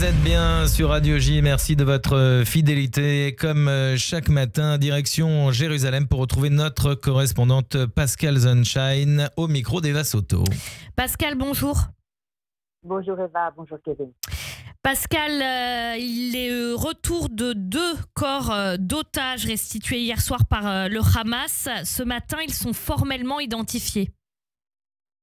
Vous êtes bien sur Radio J, merci de votre fidélité. Comme chaque matin, direction Jérusalem pour retrouver notre correspondante Pascal Sunshine au micro d'Eva Soto. Pascal, bonjour. Bonjour Eva, bonjour Kevin. Pascal, il est retour de 2 corps d'otages restitués hier soir par le Hamas. Ce matin, ils sont formellement identifiés.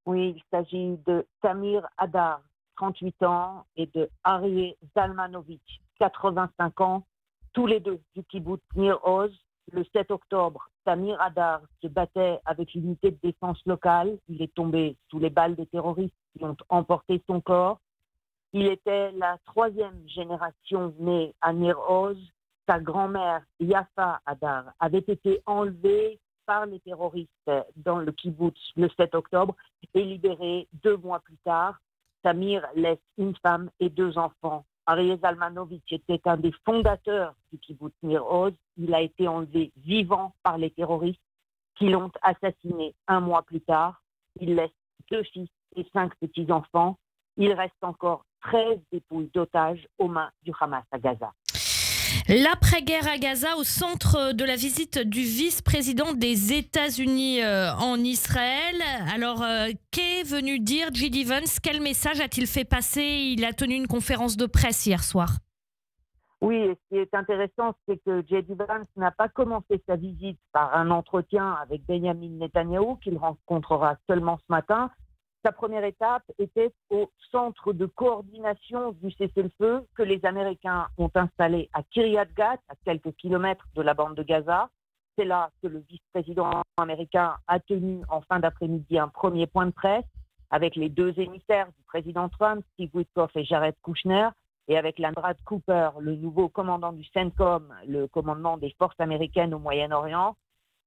Oui, il s'agit de Tamir Hadar, 38 ans, et de Aryeh Zalmanovitch, 85 ans, tous les deux du kibboutz Nir Oz. Le 7 octobre, Tamir Hadar se battait avec l'unité de défense locale. Il est tombé sous les balles des terroristes qui ont emporté son corps. Il était la 3e génération née à Nir Oz. Sa grand-mère, Yafa Hadar, avait été enlevée par les terroristes dans le kibboutz le 7 octobre et libérée 2 mois plus tard. Tamir laisse une femme et 2 enfants. Aryeh Zalmanovitch était un des fondateurs du kibboutz Nir Oz. Il a été enlevé vivant par les terroristes qui l'ont assassiné 1 mois plus tard. Il laisse 2 fils et 5 petits-enfants. Il reste encore 13 dépouilles d'otages aux mains du Hamas à Gaza. L'après-guerre à Gaza au centre de la visite du vice-président des États-Unis en Israël. Alors, qu'est venu dire J.D. Vance? Quel message a-t-il fait passer? Il a tenu une conférence de presse hier soir. Oui, et ce qui est intéressant, c'est que J.D. Vance n'a pas commencé sa visite par un entretien avec Benjamin Netanyahou, qu'il rencontrera seulement ce matin. Sa première étape était au centre de coordination du cessez-le-feu que les Américains ont installé à Kiryat Gat, à quelques kilomètres de la bande de Gaza. C'est là que le vice-président américain a tenu en fin d'après-midi un premier point de presse avec les 2 émissaires du président Trump, Steve Witkoff et Jared Kushner, et avec Landrat Cooper, le nouveau commandant du CENTCOM, le commandement des forces américaines au Moyen-Orient.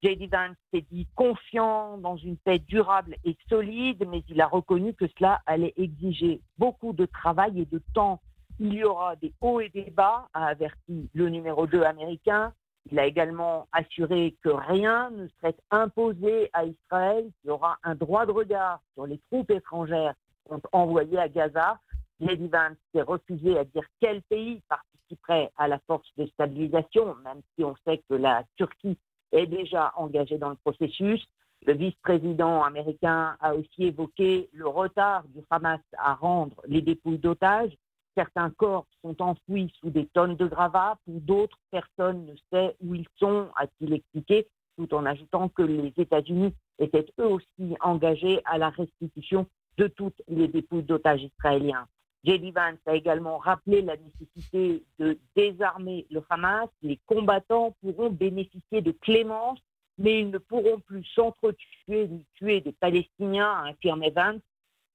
J.D. Vance s'est dit confiant dans une paix durable et solide, mais il a reconnu que cela allait exiger beaucoup de travail et de temps. Il y aura des hauts et des bas, a averti le numéro 2 américain. Il a également assuré que rien ne serait imposé à Israël, qu'il y aura un droit de regard sur les troupes étrangères qui sont envoyées à Gaza. J.D. Vance s'est refusé à dire quel pays participerait à la force de stabilisation, même si on sait que la Turquie est déjà engagé dans le processus. Le vice-président américain a aussi évoqué le retard du Hamas à rendre les dépouilles d'otages. Certains corps sont enfouis sous des tonnes de gravats, pour d'autres, personne ne sait où ils sont, a-t-il expliqué, tout en ajoutant que les États-Unis étaient eux aussi engagés à la restitution de toutes les dépouilles d'otages israéliens. J.D. Vance a également rappelé la nécessité de désarmer le Hamas. Les combattants pourront bénéficier de clémence, mais ils ne pourront plus s'entretuer ni tuer des Palestiniens, a affirmé Vance,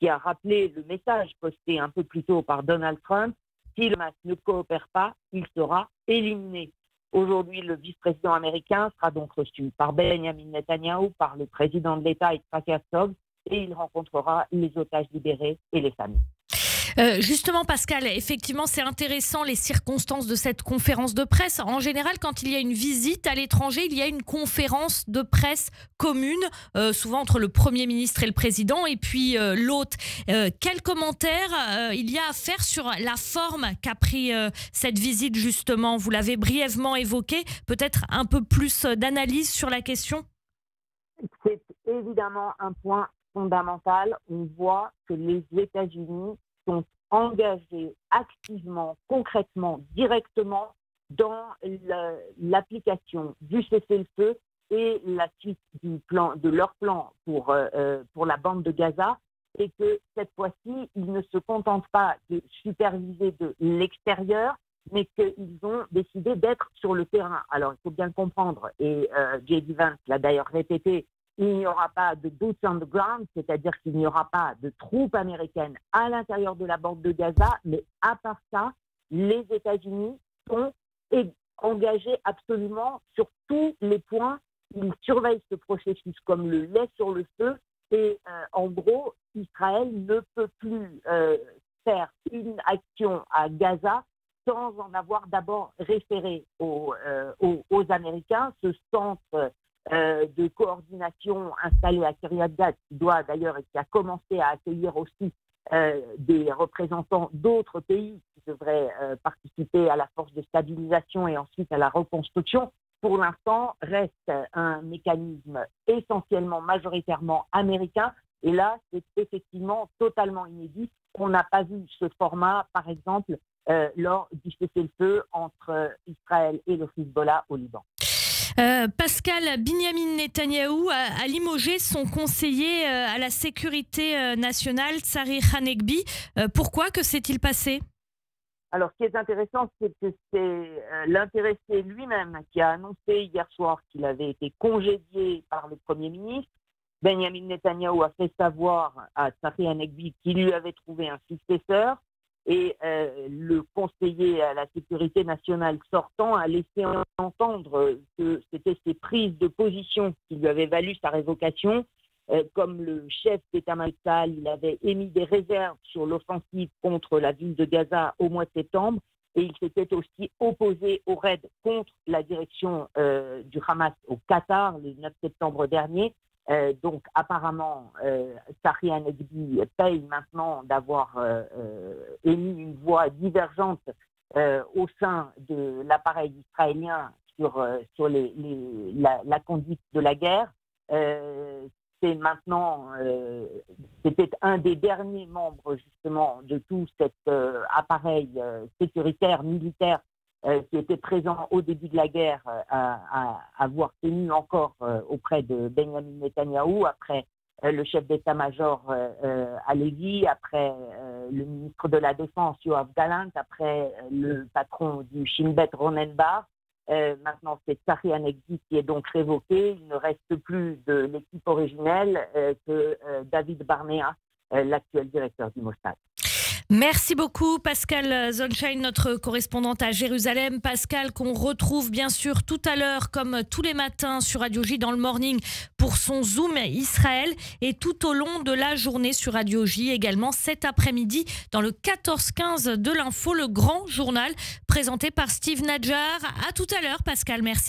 qui a rappelé le message posté un peu plus tôt par Donald Trump. Si le Hamas ne coopère pas, il sera éliminé. Aujourd'hui, le vice-président américain sera donc reçu par Benjamin Netanyahou, par le président de l'État, Yitzhak Herzog, et il rencontrera les otages libérés et les familles. Justement, Pascal, effectivement, c'est intéressant les circonstances de cette conférence de presse. En général, quand il y a une visite à l'étranger, il y a une conférence de presse commune, souvent entre le Premier ministre et le Président, et puis l'hôte. Quel commentaire il y a à faire sur la forme qu'a pris cette visite, justement? Vous l'avez brièvement évoqué. Peut-être un peu plus d'analyse sur la question? C'est évidemment un point fondamental. On voit que les États-Unis sont engagés activement, concrètement, directement dans l'application du cessez-le-feu et la suite de leur plan pour la bande de Gaza, et que cette fois-ci, ils ne se contentent pas de superviser de l'extérieur, mais qu'ils ont décidé d'être sur le terrain. Alors, il faut bien comprendre, et J.D. Vance l'a d'ailleurs répété, il n'y aura pas de boots on the ground, c'est-à-dire qu'il n'y aura pas de troupes américaines à l'intérieur de la bande de Gaza, mais à part ça, les États-Unis sont engagés absolument sur tous les points. Ils surveillent ce processus comme le lait sur le feu, et en gros, Israël ne peut plus faire une action à Gaza sans en avoir d'abord référé aux Américains. Ce centre de coordination installé à Kiryat Gat, qui doit d'ailleurs et qui a commencé à accueillir aussi des représentants d'autres pays qui devraient participer à la force de stabilisation et ensuite à la reconstruction, pour l'instant, reste un mécanisme essentiellement, majoritairement américain. Et là, c'est effectivement totalement inédit. On n'a pas vu ce format, par exemple, lors du cessez-le-feu entre Israël et le Hezbollah au Liban. Pascal, Binyamin Netanyahou a limogé son conseiller à la sécurité nationale, Tsari Hanegbi. Pourquoi? Que s'est-il passé? Alors, ce qui est intéressant, c'est que c'est l'intéressé lui-même qui a annoncé hier soir qu'il avait été congédié par le Premier ministre. Benjamin Netanyahou a fait savoir à Tsari Hanegbi qu'il lui avait trouvé un successeur. Et le conseiller à la sécurité nationale sortant a laissé entendre que c'était ses prises de position qui lui avaient valu sa révocation. Comme le chef d'état-major, il avait émis des réserves sur l'offensive contre la ville de Gaza au mois de septembre. Et il s'était aussi opposé au raid contre la direction du Hamas au Qatar le 9 septembre dernier. Donc apparemment, Tsari Hanegbi paye maintenant d'avoir émis une voix divergente au sein de l'appareil israélien sur la conduite de la guerre. C'est maintenant, c'était un des derniers membres justement de tout cet appareil sécuritaire, militaire, qui était présent au début de la guerre, à avoir tenu encore auprès de Benjamin Netanyahou, après le chef d'état-major Halevi, après le ministre de la Défense Yoav Gallant, après le patron du Shin Bet Ronen Bar. Maintenant, c'est Tsari Hanegbi qui est donc révoqué. Il ne reste plus de l'équipe originelle que David Barnea, l'actuel directeur du Mossad. Merci beaucoup Pascal Zonshine, notre correspondante à Jérusalem. Pascal, qu'on retrouve bien sûr tout à l'heure, comme tous les matins sur Radio J dans le morning, pour son Zoom Israël, et tout au long de la journée sur Radio J, également cet après-midi dans le 14-15 de l'info, le grand journal présenté par Steve Nadjar. À tout à l'heure Pascal, merci.